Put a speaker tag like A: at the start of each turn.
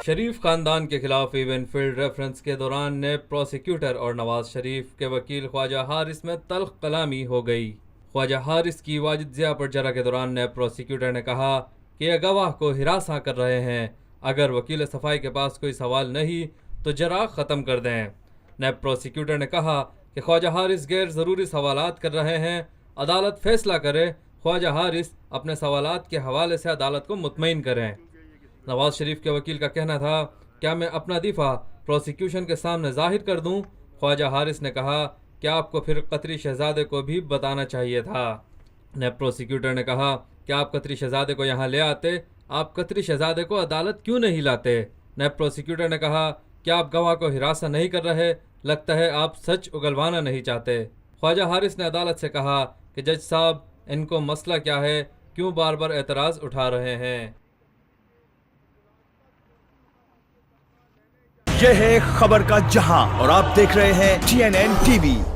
A: شریف خاندان کے خلاف ایون فیلڈ ریفرنس کے دوران نیب پروسیکیوٹر اور نواز شریف کے وکیل خواجہ حارث میں تلخ کلامی ہو گئی۔ خواجہ حارث کی واجد ضیاء پر جرح کے دوران نیب پروسیکیوٹر نے کہا کہ یہ گواہ کو ہراساں کر رہے ہیں، اگر وکیل صفائی کے پاس کوئی سوال نہیں تو جرح ختم کر دیں۔ نیب پروسیکیوٹر نے کہا کہ خواجہ حارث غیر ضروری سوالات کر رہے ہیں، عدالت فیصلہ کرے، خواجہ حارث اپنے سوالات کے حوالے سے عدالت کو مطمئن کریں۔ نواز شریف کے وکیل کا کہنا تھا، کیا میں اپنا دفاع پروسیکیوشن کے سامنے ظاہر کر دوں؟ خواجہ حارث نے کہا کہ آپ کو پھر قطری شہزادے کو بھی بتانا چاہیے تھا۔ نیب پروسیکیوٹر نے کہا کہ آپ قطری شہزادے کو یہاں لے آتے، آپ قطری شہزادے کو عدالت کیوں نہیں لاتے؟ نیب پروسیکیوٹر نے کہا کہ آپ گواہ کو ہراساں نہیں کر رہے، لگتا ہے آپ سچ اگلوانا نہیں چاہتے۔ خواجہ حارث نے عدالت سے کہا کہ جج صاحب، ان کو مسئلہ کیا ہے، کیوں بار بار اعتراض اٹھا رہے ہیں؟
B: یہ ہے خبر کا جہاں اور آپ دیکھ رہے ہیں TNN TV۔